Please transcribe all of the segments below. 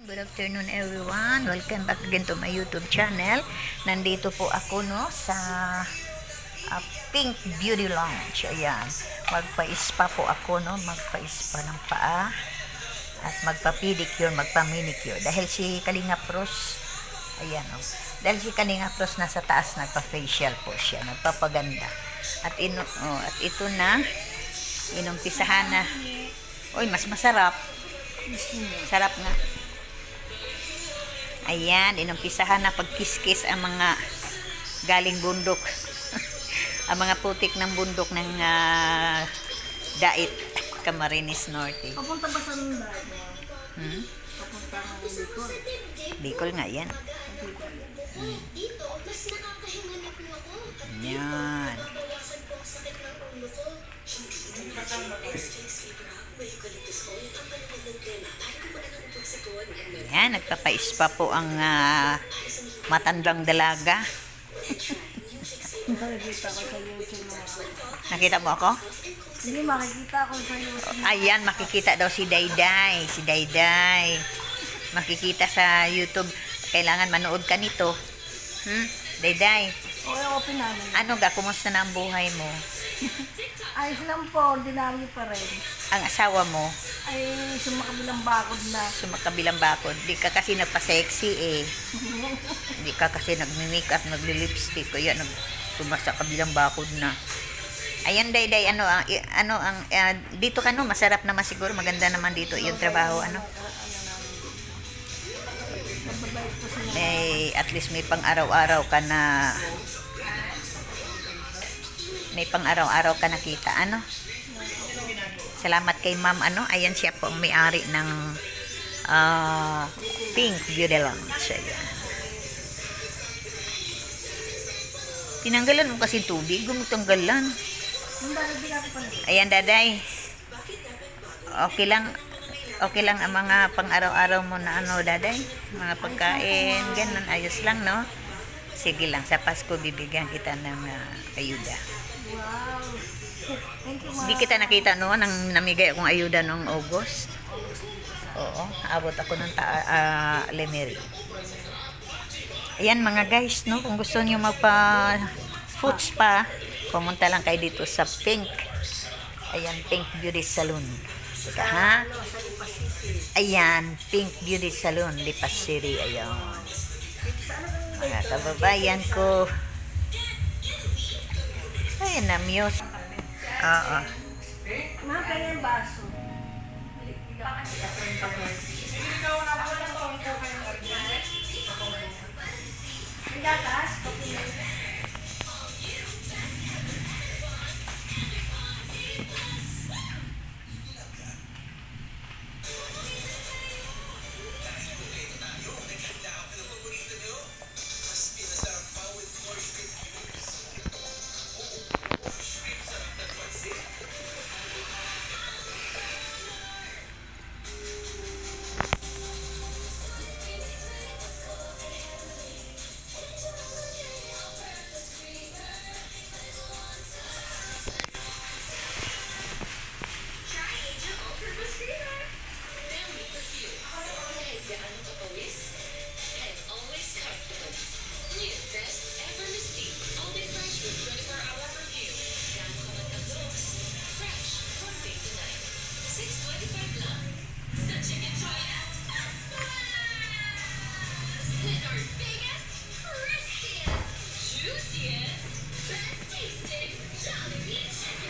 Good afternoon everyone. Welcome back again to my YouTube channel. Nandito po ako sa Pink Beauty Lounge. Ayan. Magpa-spa po ako magpa-spa ng paa at magpa-pedicure, magpa-manicure. Dahil si Kalingap Rose, ayan Dahil si Kalingap Rose nasa taas nagpa-facial po siya, nagpapaganda. At ito na inumpisahan na. Oy, mas masarap. Sarap nga. Ayan, inumpisahan na pagkiskis ang mga galing bundok. Ang mga putik ng bundok ng Dait, Camarines Norte. Papunta ba sa Mindanao? Papunta ng Bicol? Bicol nga yan. Ayan. Ayan, nagpapa-spa po ang matandang dalaga. Nakikita ko sa YouTube. Nakita mo ako? Hindi, makikita ko sa YouTube. Ayan, makikita daw si Dayday. Si Dayday. Makikita sa YouTube. Kailangan manood ka nito. Dayday. Okay, open namin. Ano ga? Kumusta na ang buhay mo? Ayos lang po, ordinaryo pa rin. Ang asawa mo? Ay, sumakabilang bakod na. Sumakabilang bakod. Di ka kasi nagpa-sexy eh. Di ka kasi nagmi-makeup, nagli-lipstick. Kaya sumakabilang bakod na. Ayan, Dayday, dito ka masarap naman siguro. Maganda naman dito yung trabaho, at least may pang-araw-araw ka na nakita, Salamat kay Ma'am, ayan siya po ang may-ari ng Pink Beauty Lounge. Ayan. Tinanggalan mo kasi tubig, gumutanggalan. Ayan, Daday. Okay lang ang mga pang-araw-araw mo na Daday? Mga pagkain, ganun, ayos lang, no? Sige lang, sa Pasko bibigyan kita ng ayuda. Wow. Thank you, Hindi kita nakita nang namigay akong ayuda noong August. Oo, abot ako ng Lemery. Ayan mga guys, kung gusto niyo magpa-foot spa, pumunta lang kayo dito sa Pink. Ayan, Pink Beauty Salon. Ha? Ayan, Pink Beauty Salon, Lipas City. Ayan. Mga kababayan ko. Ayan na, Muse. Oo. Ma'am, kaya yung baso. Ang gatas?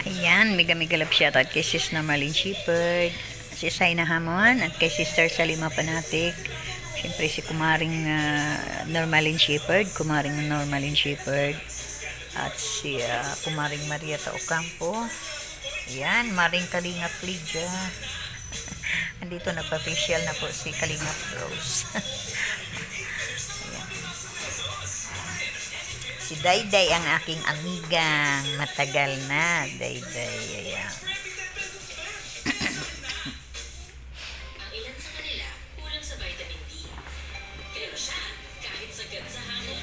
Ayan, mega love shoutout kay Sis na Marlene Shepherd, si Saina Hamon, at kay Sister Salima Panatik. Siyempre si Kumaring Normaline Shepherd, at si Kumaring Maria Taocampo. Ayan, Maring Kalingap Lydia. Andito nagpa-facial na po si Kalingap Rose. Ayan. Si Dayday ang aking amigang matagal na, Dayday. Ayan. Ilan sa kanila kulang sa vitamin D. Pero siya, kahit sagad sa hangin,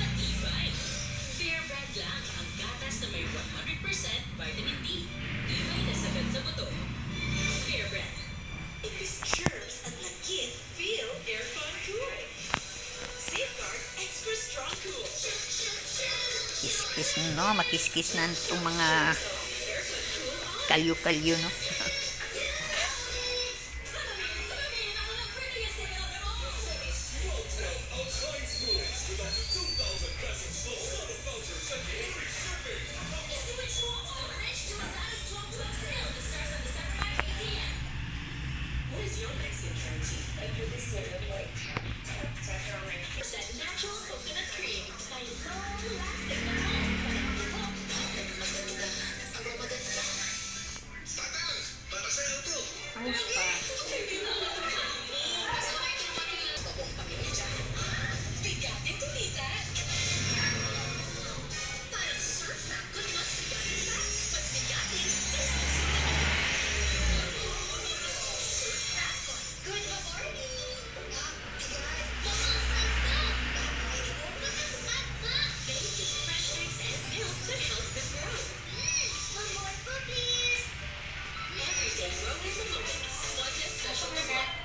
matibay. Fair Brand lang ang gatas na may 100% vitamin D. Tibay na sagad sa buto. Fair Brand. Imbis germs at lagkit, feel no, makiskis na itong mga kalyo-kalyo, no. Natural coconut cream by Ayos pa. Bigatin to tita. Parang surf na kung mas bigatin pa. Mas bigatin. Good morning. Made with fresh eggs and milk to help them grow. One more please. Every day grow in the moments. What a special moment.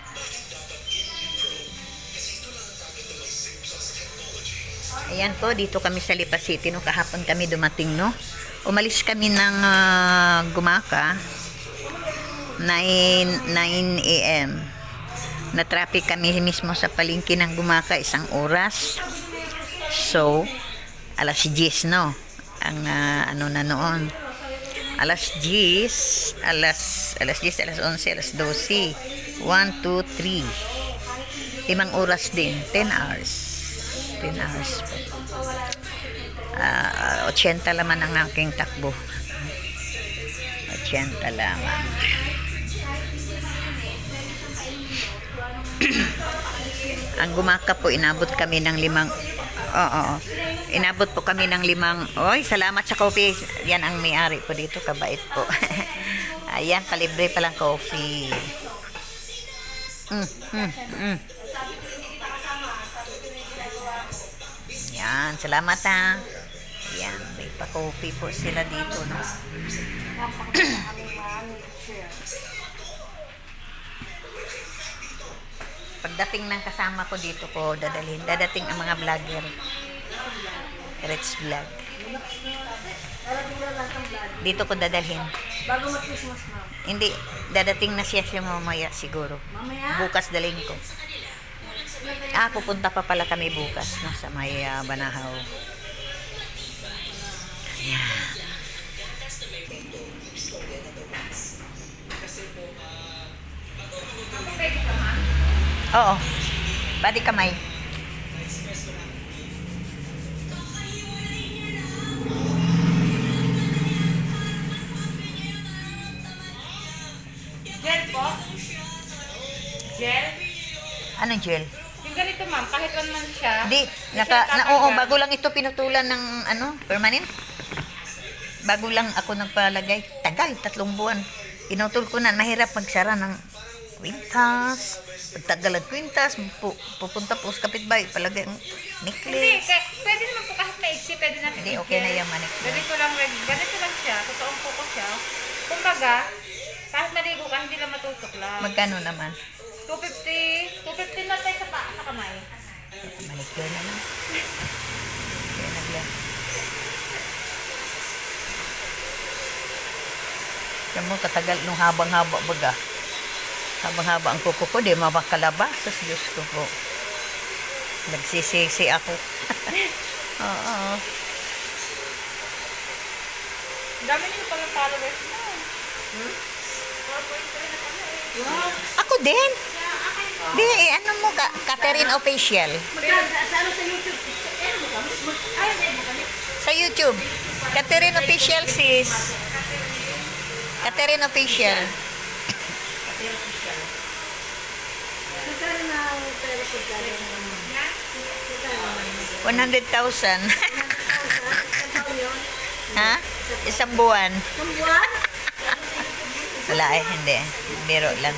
Ayan po, dito kami sa Lipa City, no. Kahapon kami dumating, no. Umalis kami ng Gumaka 9 a.m. Na-traffic kami mismo sa palengke ng Gumaka 1 oras. So, alas 10, no. Ang ano na noon. Alas 10, alas 11, alas 12, 1, 2, 3. 5 oras din, 10 hours. 10 hours po. 80 laman ang aking takbo. 80 lamang. Ang Gumaka po, inabot kami ng 5. Oo. Inabot po kami ng 5. Oy, salamat sa coffee. Yan ang may-ari po dito, kabait po. Ayan, palibre palang coffee. Yan, salamat ha. Yan, may pa-coffee po sila dito, no? Pagdating ng kasama ko dito ko dadalhin. Dadating ang mga vlogger. Rich Vlog. Dito ko dadalhin. Bago mag-Christmas, ma'am. Hindi, dadating na siya mamaya siguro. Mamaya? Bukas dalhin ko. Pupunta pa pala kami bukas, no, sa may Banahaw. Ayan. Oo. Badi kamay. Gel po? Gel? Anong gel? Yung ganito, ma'am, kahit 1 month siya. Di, oo, bago lang ito pinutulan ng permanent. Bago lang ako nagpalagay. Tagal, 3 buwan. Pinutol ko na, mahirap magsara ng kwintas. Pagtagal ang kwintas, pupunta po sa kapitbahay, palagay ang Hindi, necklace. pwede naman po kahit maiksi, pwede natin Hindi, okay na yan, manik. Ganito lang siya, totoong puko siya. Kumbaga, kahit maligo ka, hindi lang matutok lang. Magkano naman? 250 na tayo sa kamay. Manicure na lang. Kaya naglang. Alam mo, katagal nung habang-haba baga. Habang-haba ang kuko ko, di mabakalabas. Sa Diyos ko po. Nagsisisi ako. Oo. Dami niyo palang followers mo. 4.3 na kami. Wow. Ako din. Di, ano mo, Catherine Official. Sa YouTube? Sa YouTube. Catherine Official, sis. Catherine Official. 100,000. Ha? Isang buwan. Wala hindi. Biro lang.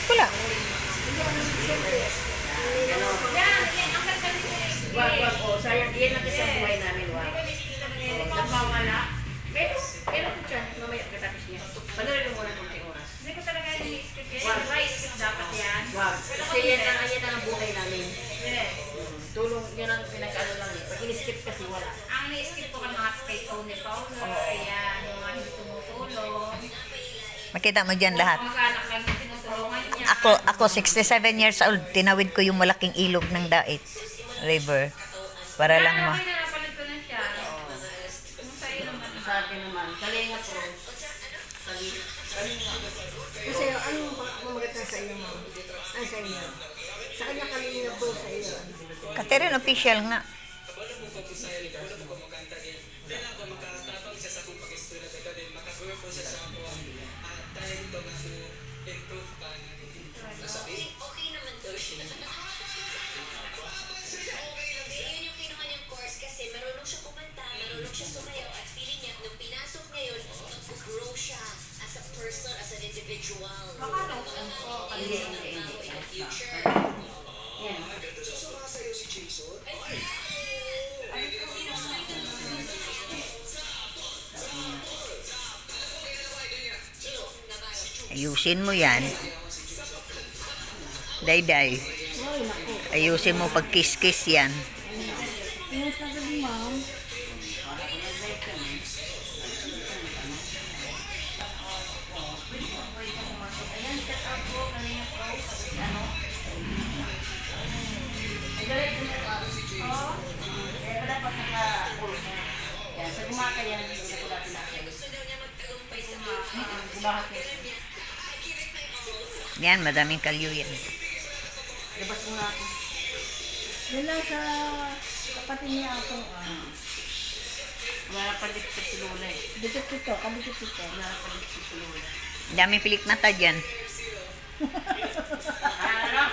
Wala. Wag, oh, sayang, yan ang isang buhay namin, wag. Nagmamala. Meron ko dyan, mamaya katapos niya. Panorin mo muna kung may oras. Hindi ko talaga ini-skip yan. Wag. Right, dapat yan. Wag. Kasi yan ang buhay namin. Tulong, yan ang pinag-ano lang eh. Pag in-skip kasi wala. Ang ini-skip ko kan mga kay Tony Paulo, ayan, yung mga hindi tumutulong. Makita mo dyan lahat. Mga anak lang yung tinutulungan niya. Ako 67 years old, tinawid ko yung malaking ilog ng Dait River. Para lang mo. Okay na, napalit ko na siya. Yung sa'yo naman. Sa akin naman, kalinga po. Kasi anong maganda sa iyo, ma'am? Ay, sa inyo. Sa kanya kanina po sa iyo. Catherine official nga. Okay naman daw siya. Yun yung kinuha niyang course kasi marunong siya kumanta, marunong siya sumayaw at feeling niya nung pinasok niya yun, mag-grow siya as a person, as an individual. Baka nausan ko. Hindi. In the future. Yan. Ayusin mo yan. Day. Ayusin mo pag kiss-kiss yan. Yes, na gabi, ma'am. Yan, sa gumaka yan, hindi ko natin natin. Bakit yan? Yan, madaming kalyo yan. Labas mo nga ako. Yan lang sa kapatid niya ako. Wala pa lipstick si Lola eh. Dikit ito, kabikit ito. Wala pa lipstick si Lola. Daming pilik mata dyan. Ano?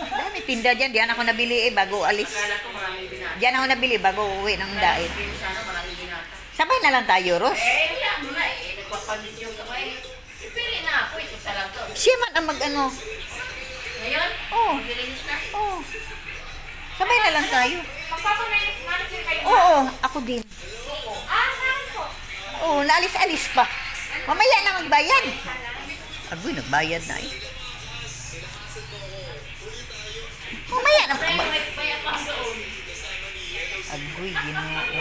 Dami tinda dyan. Diyan ako nabili bago alis. Akala ko maraming binata. Diyan ako nabili bago uwi ng Dait. Pero sana maraming binata. Sabay na lang tayo, Ros. Wala mo na eh. Nagpapamit yung kamay. Pili na ako. Ito talaga. Siya man ang mag-ano. Ngayon? Oo. Maglinis na. Oh. Sabay na lang tayo. Magpapamanicure kayo. Oo, ako din. Saan po? Oo, naalis-alis pa. Mamaya na magbayad. Agoy, nagbayad na eh. Mamaya na. Kaya pa doon. Agoy, ginoo ko.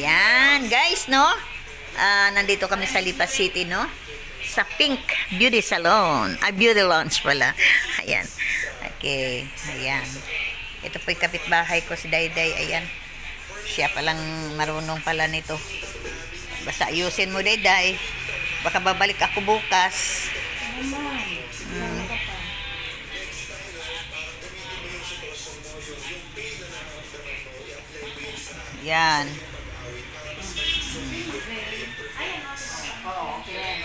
Yan, guys, no? Nandito kami sa Lipa City, no? Sa Pink Beauty Salon. Beauty Lounge pala. Ayan. Okay, ayan. Ito po yung kapitbahay ko si Dayday. Ayan. Siya palang marunong pala nito. Basta ayusin mo, Dayday. Baka babalik ako bukas. Yan. Oo, okay.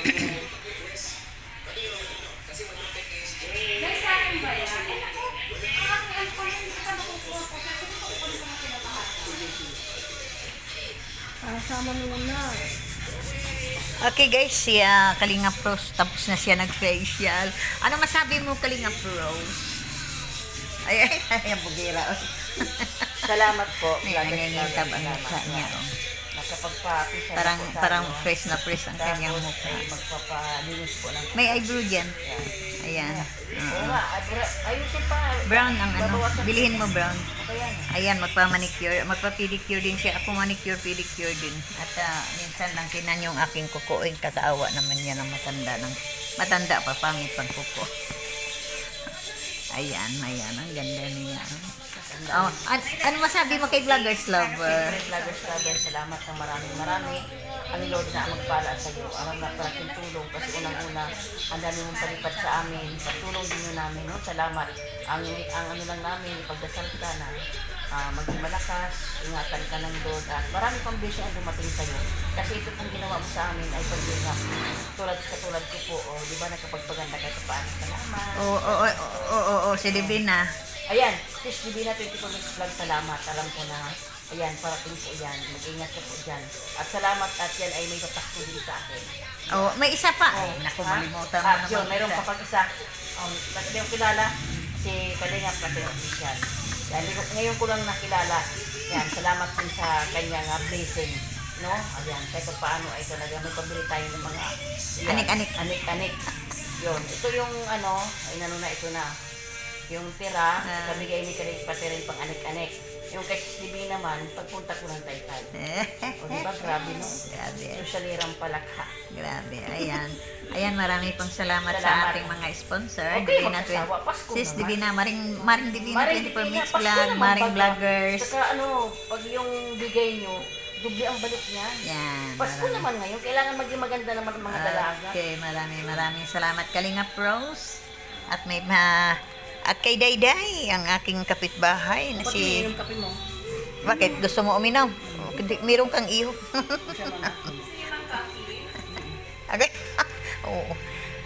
Guys, sa akin ba yan? Eh, ako, ang aking alcohol, hindi ka nakukuha ko. Kasi ito ko sa mga kinakahat. Sama naman na. Okay guys, si Kalinga Pros, tapos na siya nag-facial. Ano masabi mo, Kalinga Pros? Ay, bugira. Salamat po. May nangingitab ang mukha niya. Oh. Nakapagpapis. Parang fresh na fresh ang kanyang mukha. Magpapalinis po lang. May eyebrow dyan. Ayan. Oo nga, ayusin pa. Brown ang ano. Bilihin mo brown. Ayan. Ayan, magpa-manicure. Magpa-pedicure din siya. Ako manicure, pedicure din. At minsan lang tinan yung aking kuko. Kakaawa naman niya ng matanda. Matanda pa, pangit pang kuko. Ayan. Ang ganda niya. Oh, ano masabi mo kay Vloggers Lover? Vloggers, salamat ng marami. Ang Lord na magpala sa iyo. Ang naparating tulong kasi unang-una, ang dami mong palipad sa amin. Pagtulong din nyo namin, no? Salamat. Ang ano lang namin, pagdasal ka na maging malakas, ingatan ka ng Lord. At marami pang blessing ang dumating sa iyo. Kasi ito pong ginawa mo sa amin ay pag-ingap. Katulad ko po, di ba nakapagpaganda kayo paano? Salamat. Oo, si Divina. Ayan, Sis Divina 24 Minutes Vlog, salamat. Alam ko na Ayan, parating po yan. Mag-ingat ka po dyan. At salamat at yan ay may papasko din sa akin. Oh, may isa pa. Oh, Ay, naku, ha? malimutan mo At naman. yun, mayroon isa. pa pag isa. Hindi ko kilala. Si Kalinga Platinum Official. Yan, ngayon ko lang nakilala. Yan, salamat din sa kanyang blessing. No? Ayan, kahit paano ay talaga may pabili tayo ng mga yan, Anik-anik. Anik-anik. Yun, ito yung ay na ito na. Yung tira, nabigay ni Kalinga Platinum pang anik-anik. Yung kay Stevie naman, pagpunta ko ng Taytay. O diba, grabe no? Grabe. Socialirang palakha. Grabe. Ayan. Ayan, marami pong salamat sa Salamat. ating mga sponsor. Okay, Divina magkasawa. Pasko Sis naman. Divina, Maring Divina, Maring 24 Divina, Mix Pasko Vlog, naman, Maring baga. Vloggers. Saka pag yung bigay nyo, dubli ang balik niya. Yan. Pasko marami. naman ngayon, kailangan maging maganda naman ang mga dalaga. Okay, maraming salamat Kalinga Pros. At at kay Dayday, ang aking kapitbahay na si... Yung kape mo. Bakit? Gusto mo uminom? Meron kang iyo. Okay. Oo.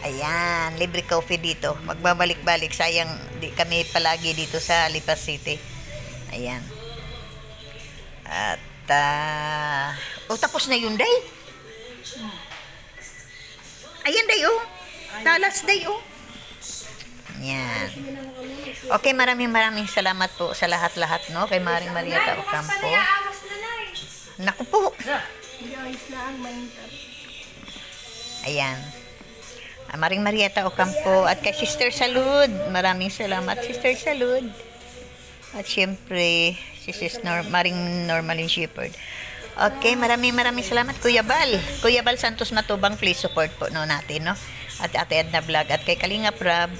Ayan, libre coffee dito. Magbabalik-balik. Sayang di kami palagi dito sa Lipas City. Ayan. At, tapos na yun, Day. Ayan, Day, oh. Talas, Day, oh. Ayan. Okay, maraming salamat po sa lahat-lahat, no? Kay Maring Marieta Ocampo. Naku po. Hindi ayos lang, mainit. Ayan. Maring Marieta Ocampo at kay Sister Salud. Maraming salamat, Sister Salud. At syempre, si Maring Normalin Shepherd. Okay, maraming salamat, Kuya Bal. Kuya Bal Santos Matubang, please support po no natin, no? At Ate Edna Vlog at kay Kalinga Prab.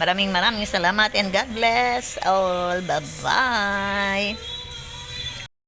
Maraming salamat and God bless all. Bye-bye.